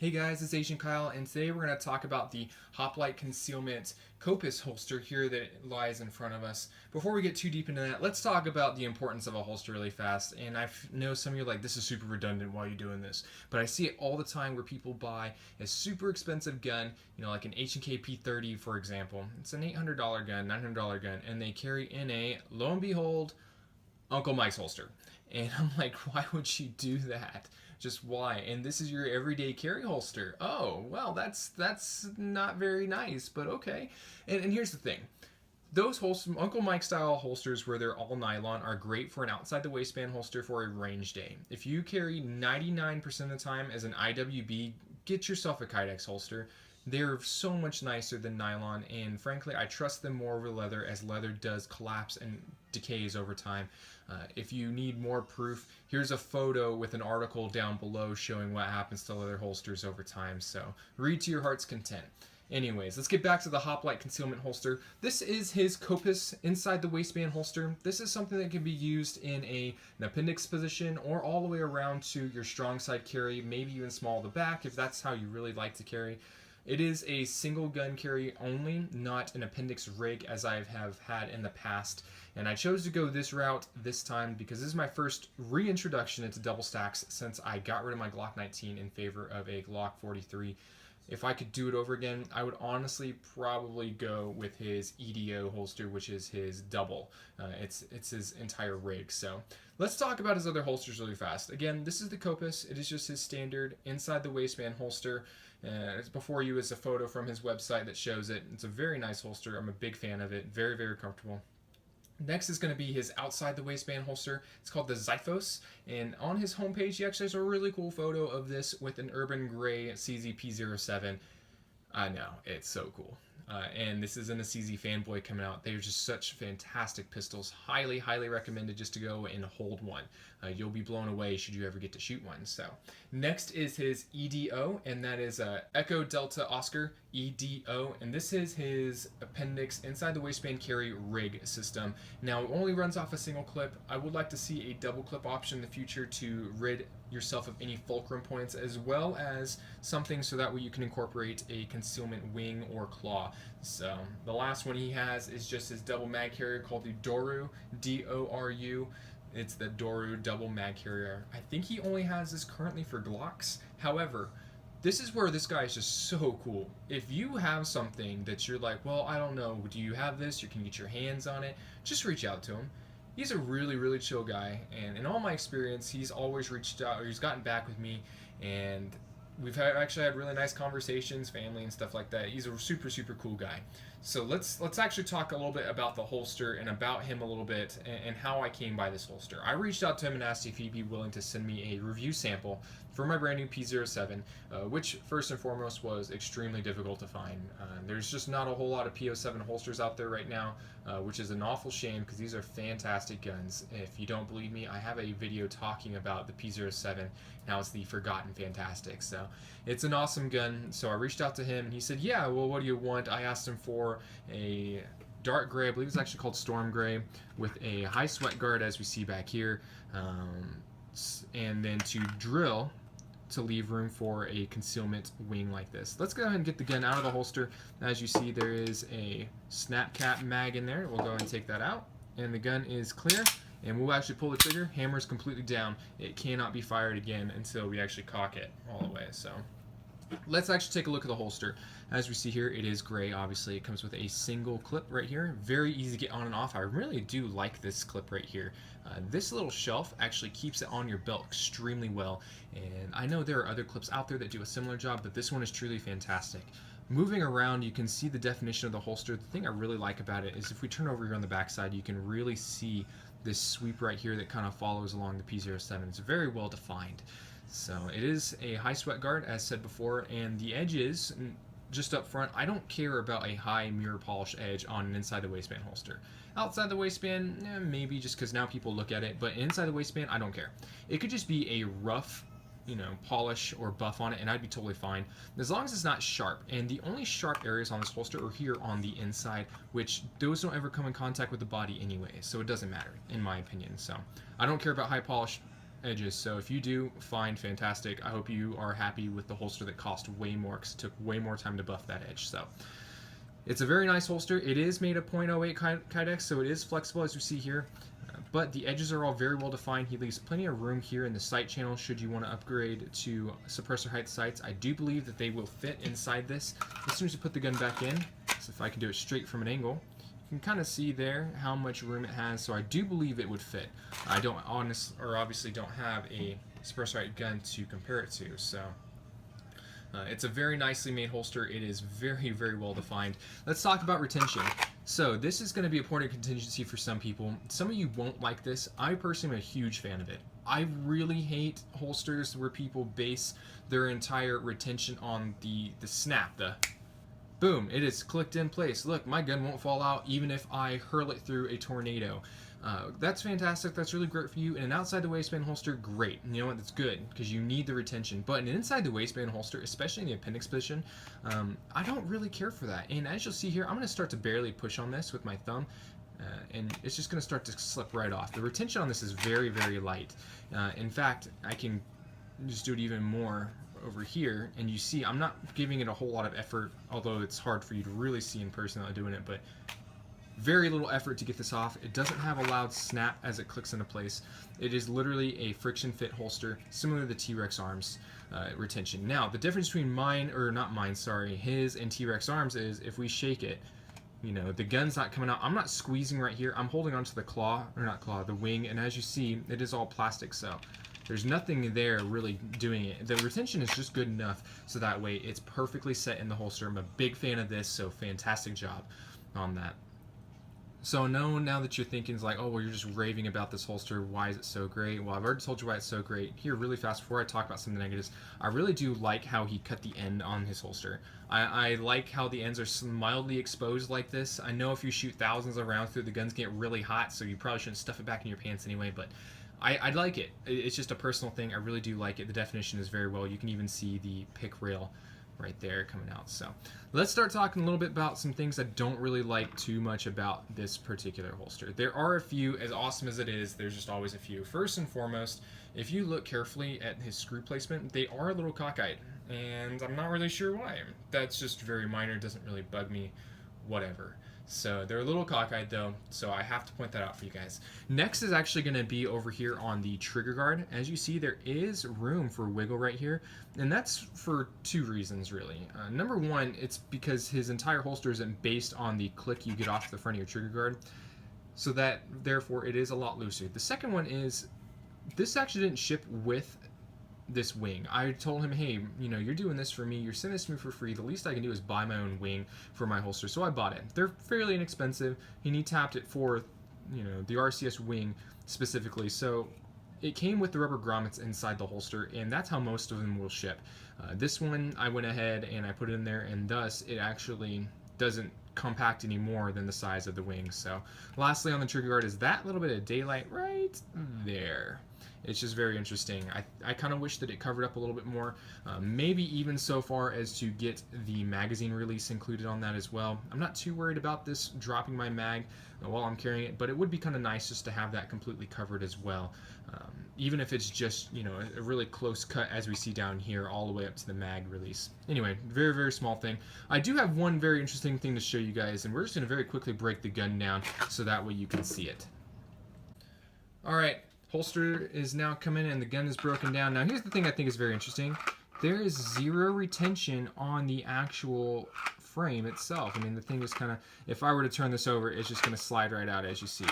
Hey guys, it's Asian Kyle, and today we're going to talk about the Hoplite Concealment Kopis holster here that lies in front of us. Before we get too deep into that, let's talk about the importance of a holster really fast. And I know some of you are like, this is super redundant, why are you doing this? But I see it all the time where people buy a super expensive gun, like an H&K P30 for example. It's an $800 gun, $900 gun, and they carry in a, lo and behold, Uncle Mike's holster. And I'm like, why would you do that? Just why? And this is your everyday carry holster. Oh, well, that's not very nice, but okay. And here's the thing. Those Uncle Mike style holsters where they're all nylon are great for an outside the waistband holster for a range day. If you carry 99% of the time as an IWB, get yourself a kydex holster. They're so much nicer than nylon, and frankly, I trust them more over leather, as leather does collapse and decays over time. If you need more proof, here's a photo with an article down below showing what happens to leather holsters over time, so read to your heart's content. Anyways, let's get back to the Hoplite Concealment holster. This is his Copas inside the waistband holster. This is something that can be used in an appendix position or all the way around to your strong side carry, maybe even small the back if that's how you really like to carry. It is a single gun carry only, not an appendix rig as I have had in the past. And I chose to go this route this time because this is my first reintroduction into double stacks since I got rid of my Glock 19 in favor of a Glock 43. If I could do it over again, I would honestly probably go with his EDO holster, which is his double. It's his entire rig. So let's talk about his other holsters really fast. Again, this is the Copas. It is just his standard inside the waistband holster. Before you is a photo from his website that shows it. It's a very nice holster. I'm a big fan of it. Very, very comfortable. Next is going to be his outside the waistband holster. It's called the Xiphos, and on his homepage he actually has a really cool photo of this with an urban gray CZP07. I know, it's so cool. And this isn't a CZ fanboy coming out. They're just such fantastic pistols. Highly, highly recommended just to go and hold one. You'll be blown away should you ever get to shoot one. So next is his EDO, and that is Echo Delta Oscar EDO, and this is his appendix inside the waistband carry rig system. Now it only runs off a single clip. I would like to see a double clip option in the future to rid yourself of any fulcrum points, as well as something so that way you can incorporate a concealment wing or claw. So the last one he has is just his double mag carrier called the Doru, D-O-R-U. It's the Doru double mag carrier. I think he only has this currently for Glocks. However, this is where this guy is just so cool. If you have something that you're like, well, I don't know, do you have this? You can get your hands on it. Just reach out to him. He's a really, really chill guy, and in all my experience, he's always reached out, or he's gotten back with me, and we've actually had really nice conversations, family and stuff like that. He's a super, super cool guy. So let's actually talk a little bit about the holster and about him a little bit and how I came by this holster. I reached out to him and asked if he'd be willing to send me a review sample for my brand new P07, which first and foremost was extremely difficult to find. There's just not a whole lot of P07 holsters out there right now, which is an awful shame because these are fantastic guns. If you don't believe me, I have a video talking about the P07, now it's the Forgotten Fantastic. So it's an awesome gun. So I reached out to him and he said, yeah, well, what do you want? I asked him for a dark gray, I believe it's actually called Storm Gray, with a high sweat guard as we see back here, and then to drill to leave room for a concealment wing like this. Let's go ahead and get the gun out of the holster. As you see, there is a snap cap mag in there. We'll go ahead and take that out, and the gun is clear, and we'll actually pull the trigger. Hammer's completely down. It cannot be fired again until we actually cock it all the way. So let's actually take a look at the holster. As we see here, it is gray. Obviously, it comes with a single clip right here. Very easy to get on and off. I really do like this clip right here. This little shelf actually keeps it on your belt extremely well. And I know there are other clips out there that do a similar job, but this one is truly fantastic. Moving around, you can see the definition of the holster. The thing I really like about it is if we turn over here on the back side, you can really see this sweep right here that kind of follows along the P07. It's very well defined. So it is a high sweat guard, as said before, and the edges, just up front, I don't care about a high mirror polish edge on an inside the waistband holster. Outside the waistband, maybe just because now people look at it, but inside the waistband, I don't care. It could just be a rough, polish or buff on it, and I'd be totally fine, as long as it's not sharp. And the only sharp areas on this holster are here on the inside, which those don't ever come in contact with the body anyway, so it doesn't matter, in my opinion. So I don't care about high polish. edges. So if you do, fine, fantastic. I hope you are happy with the holster that cost way more, because it took way more time to buff that edge. So it's a very nice holster. It is made of 0.08 kydex, so it is flexible, as you see here. But the edges are all very well defined. He leaves plenty of room here in the sight channel should you want to upgrade to suppressor height sights. I do believe that they will fit inside this as soon as you put the gun back in. So if I can do it straight from an angle, you can kind of see there how much room it has. So I do believe it would fit. I don't obviously don't have a suppressor height gun to compare it to. So it's a very nicely made holster. It is very, very well defined. Let's talk about retention. So this is going to be a point of contingency for some people. Some of you won't like this. I personally am a huge fan of it. I really hate holsters where people base their entire retention on the snap, the boom, it is clicked in place. Look, my gun won't fall out even if I hurl it through a tornado. That's fantastic. That's really great for you. In an outside the waistband holster, great. You know what? That's good because you need the retention. But in an inside the waistband holster, especially in the appendix position, I don't really care for that. And as you'll see here, I'm going to start to barely push on this with my thumb. And it's just going to start to slip right off. The retention on this is very, very light. In fact, I can just do it even more over here, and you see I'm not giving it a whole lot of effort, although it's hard for you to really see in person not doing it, but very little effort to get this off. It doesn't have a loud snap as it clicks into place. It is literally a friction fit holster, similar to the T-Rex arms retention. Now, the difference between his and T-Rex arms is if we shake it, you know, the gun's not coming out. I'm not squeezing right here. I'm holding onto the the wing, and as you see, it is all plastic, so there's nothing there really doing it. The retention is just good enough so that way it's perfectly set in the holster. I'm a big fan of this, so fantastic job on that. So now that you're thinking like, oh, well, you're just raving about this holster, why is it so great? Well, I've already told you why it's so great. Here, really fast, before I talk about some of the negatives, I really do like how he cut the end on his holster. I like how the ends are mildly exposed like this. I know if you shoot thousands of rounds through, the guns get really hot, so you probably shouldn't stuff it back in your pants anyway, but I like it. It's just a personal thing. I really do like it. The definition is very well. You can even see the pick rail right there coming out. So let's start talking a little bit about some things I don't really like too much about this particular holster. There are a few. As awesome as it is, there's just always a few. First and foremost, if you look carefully at his screw placement, they are a little cockeyed, and I'm not really sure why. That's just very minor. It doesn't really bug me, whatever. So they're a little cockeyed though, so I have to point that out for you guys. Next is actually going to be over here on the trigger guard. As you see, there is room for wiggle right here, and that's for two reasons really. Number one, it's because his entire holster isn't based on the click you get off the front of your trigger guard, so that therefore it is a lot looser. The second one is this actually didn't ship with this wing. I told him, hey, you know, you're doing this for me, you're sending this to me for free, the least I can do is buy my own wing for my holster, so I bought it. They're fairly inexpensive, and he tapped it for, you know, the RCS wing specifically, so it came with the rubber grommets inside the holster, and that's how most of them will ship. This one, I went ahead and I put it in there, and thus it actually doesn't compact any more than the size of the wing. So lastly on the trigger guard is that little bit of daylight right there. It's just very interesting. I kind of wish that it covered up a little bit more, maybe even so far as to get the magazine release included on that as well. I'm not too worried about this dropping my mag while I'm carrying it, but it would be kind of nice just to have that completely covered as well, even if it's just, you know, a really close cut as we see down here all the way up to the mag release. Anyway, very, very small thing. I do have one very interesting thing to show you guys, and we're just going to very quickly break the gun down so that way you can see it. Alright. Holster is now coming and the gun is broken down. Now here's the thing I think is very interesting. There is zero retention on the actual frame itself. I mean, the thing is kind of, if I were to turn this over, it's just going to slide right out as you see.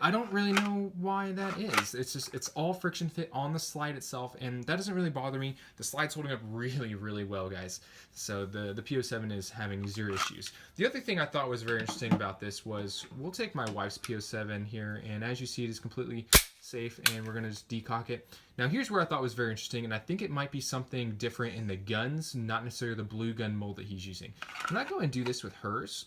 I don't really know why that is. It's just, it's all friction fit on the slide itself, and that doesn't really bother me. The slide's holding up really, really well, guys. So the PO7 is having zero issues. The other thing I thought was very interesting about this was, we'll take my wife's PO7 here, and as you see, it is completely safe, and we're going to just decock it. Now here's where I thought was very interesting, and I think it might be something different in the guns, not necessarily the blue gun mold that he's using. When I go and do this with hers,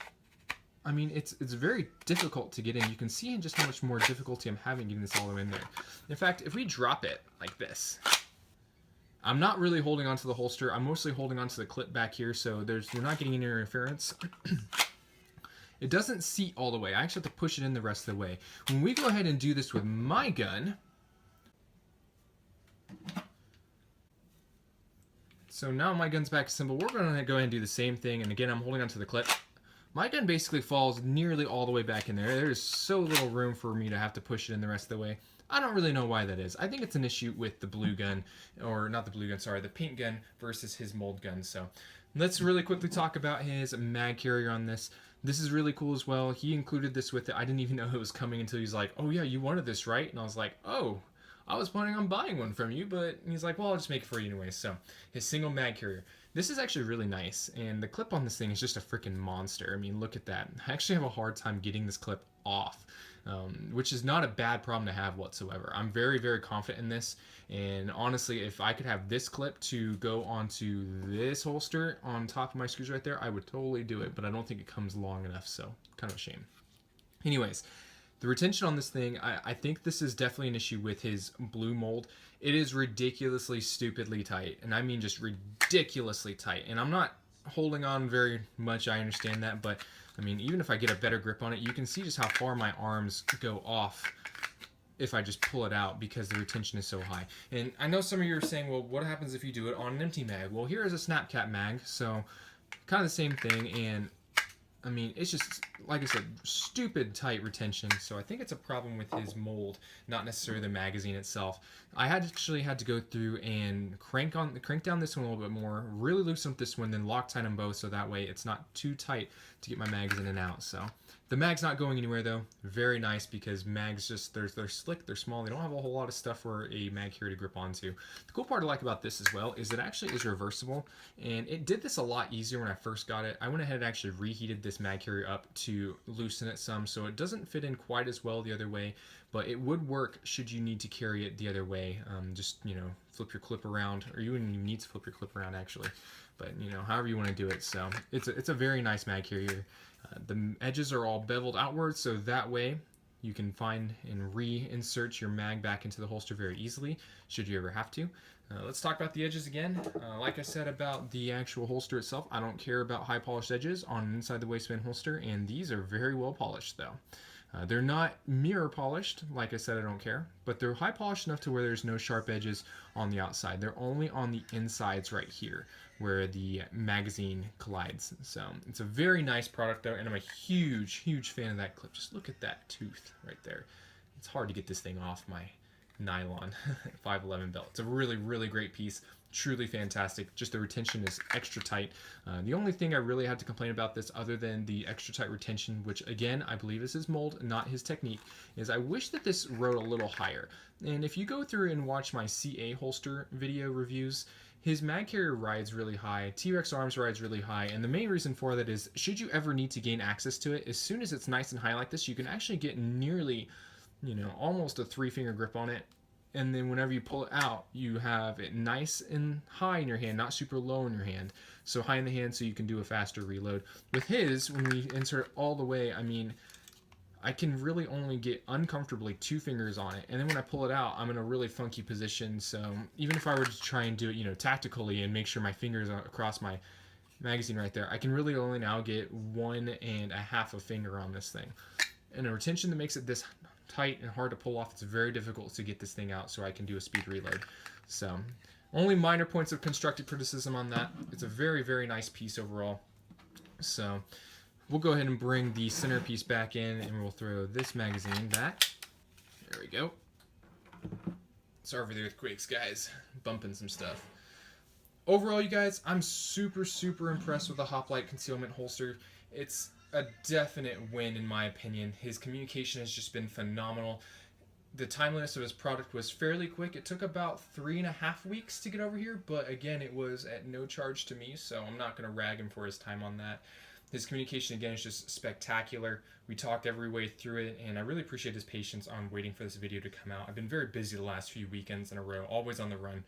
I mean, it's very difficult to get in. You can see just how much more difficulty I'm having getting this all the way in there. In fact, if we drop it like this, I'm not really holding onto the holster. I'm mostly holding onto the clip back here, so you're not getting any interference. It doesn't seat all the way. I actually have to push it in the rest of the way. When we go ahead and do this with my gun, So now my gun's back assembled. We're going to go ahead and do the same thing. And again, I'm holding onto the clip. My gun basically falls nearly all the way back in there. There's so little room for me to have to push it in the rest of the way. I don't really know why that is. I think it's an issue with the blue gun, or not the blue gun, sorry, the paint gun versus his mold gun. So let's really quickly talk about his mag carrier on this. This is really cool as well. He included this with it. I didn't even know it was coming until he's like, oh yeah, you wanted this, right? And I was like, oh, I was planning on buying one from you, but he's like, well, I'll just make it for you anyway. So his single mag carrier. This is actually really nice, and the clip on this thing is just a freaking monster. I mean, look at that. I actually have a hard time getting this clip off, which is not a bad problem to have whatsoever. I'm very, very confident in this, and honestly, if I could have this clip to go onto this holster on top of my screws right there, I would totally do it, but I don't think it comes long enough, so kind of a shame. Anyways, the retention on this thing, I think this is definitely an issue with his blue mold. It is ridiculously, stupidly tight, and I mean just ridiculously tight. And I'm not holding on very much, I understand that, but I mean, even if I get a better grip on it, you can see just how far my arms go off if I just pull it out because the retention is so high. And I know some of you are saying, well, what happens if you do it on an empty mag? Well, here is a snap cap mag, so kind of the same thing, and I mean, it's just, like I said, stupid tight retention, so I think it's a problem with his mold, not necessarily the magazine itself. I actually had to go through and crank down this one a little bit more, really loosen up this one, then Loctite them both so that way it's not too tight to get my mags in and out. So the mag's not going anywhere though. Very nice because mags just, they're slick, they're small, they don't have a whole lot of stuff for a mag carrier to grip onto. The cool part I like about this as well is it actually is reversible, and it did this a lot easier when I first got it. I went ahead and actually reheated this mag carrier up to loosen it some, so it doesn't fit in quite as well the other way, but it would work should you need to carry it the other way. Just, you know, flip your clip around, or you wouldn't even need to flip your clip around actually, but you know, however you want to do it. So it's a very nice mag carrier. The edges are all beveled outwards, so that way you can find and reinsert your mag back into the holster very easily should you ever have to. Let's talk about the edges again. Like I said about the actual holster itself, I don't care about high polished edges on an inside the waistband holster, and these are very well polished though. They're not mirror polished, like I said, I don't care, but they're high polished enough to where there's no sharp edges on the outside. They're only on the insides right here where the magazine collides. So it's a very nice product though, and I'm a huge, huge fan of that clip. Just look at that tooth right there. It's hard to get this thing off my nylon 511 belt. It's a really, really great piece. Truly fantastic. Just the retention is extra tight. The only thing I really had to complain about this, other than the extra tight retention, which again I believe is his mold, not his technique, is I wish that this rode a little higher. And if you go through and watch my CA holster video reviews, his mag carrier rides really high, T-Rex arms rides really high, and the main reason for that is should you ever need to gain access to it, as soon as it's nice and high like this, you can actually get nearly, you know, almost a 3-finger grip on it. And then whenever you pull it out, you have it nice and high in your hand, not super low in your hand. So high in the hand so you can do a faster reload. With his, when we insert it all the way, I mean, I can really only get uncomfortably 2 fingers on it. And then when I pull it out, I'm in a really funky position. So even if I were to try and do it, you know, tactically and make sure my fingers are across my magazine right there, I can really only now get 1.5 finger on this thing. And a retention that makes it this tight and hard to pull off, it's very difficult to get this thing out so I can do a speed reload. So only minor points of constructive criticism on that. It's a very, very nice piece overall. So we'll go ahead and bring the centerpiece back in, and we'll throw this magazine back. There we go. Sorry for the earthquakes, guys. Bumping some stuff. Overall, you guys, I'm super, super impressed with the Hoplite Concealment holster. It's a definite win in my opinion. His communication has just been phenomenal. The timeliness of his product was fairly quick. It took about 3.5 weeks to get over here, but again, it was at no charge to me, so I'm not going to rag him for his time on that. His communication, again, is just spectacular. We talked every way through it, and I really appreciate his patience on waiting for this video to come out. I've been very busy the last few weekends in a row, always on the run.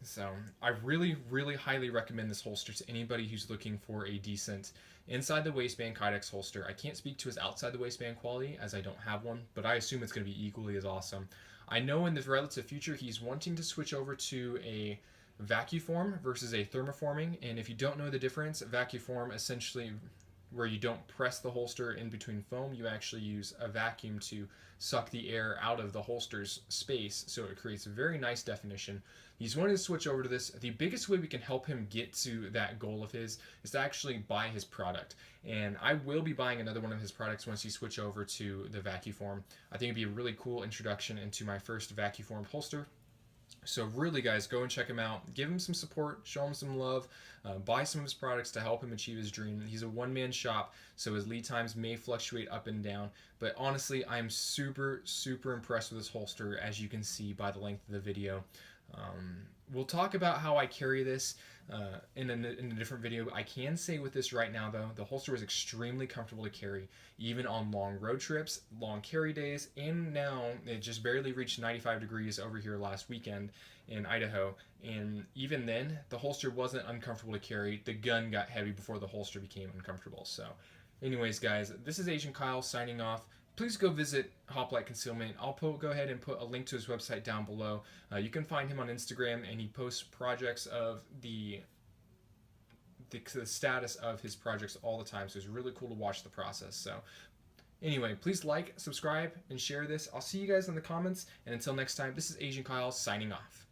So I really, really highly recommend this holster to anybody who's looking for a decent inside the waistband kydex holster. I can't speak to his outside the waistband quality as I don't have one, but I assume it's going to be equally as awesome. I know in the relative future he's wanting to switch over to a vacuform versus a thermoforming, and if you don't know the difference, vacuform essentially where you don't press the holster in between foam. You actually use a vacuum to suck the air out of the holster's space, so it creates a very nice definition. He's wanting to switch over to this. The biggest way we can help him get to that goal of his is to actually buy his product. And I will be buying another one of his products once he switch over to the VacuForm. I think it'd be a really cool introduction into my first VacuForm holster. So really, guys, go and check him out. Give him some support, show him some love, buy some of his products to help him achieve his dream. He's a one-man shop, so his lead times may fluctuate up and down. But honestly, I'm super, super impressed with this holster, as you can see by the length of the video. We'll talk about how I carry this in a different video. I can say with this right now, though, the holster was extremely comfortable to carry, even on long road trips, long carry days, and now it just barely reached 95 degrees over here last weekend in Idaho. And even then, the holster wasn't uncomfortable to carry. The gun got heavy before the holster became uncomfortable. So anyways, guys, this is Agent Kyle signing off. Please go visit Hoplite Concealment. I'll go ahead and put a link to his website down below. You can find him on Instagram, and he posts projects of the status of his projects all the time. So it's really cool to watch the process. So anyway, please like, subscribe, and share this. I'll see you guys in the comments. And until next time, this is Agent Kyle signing off.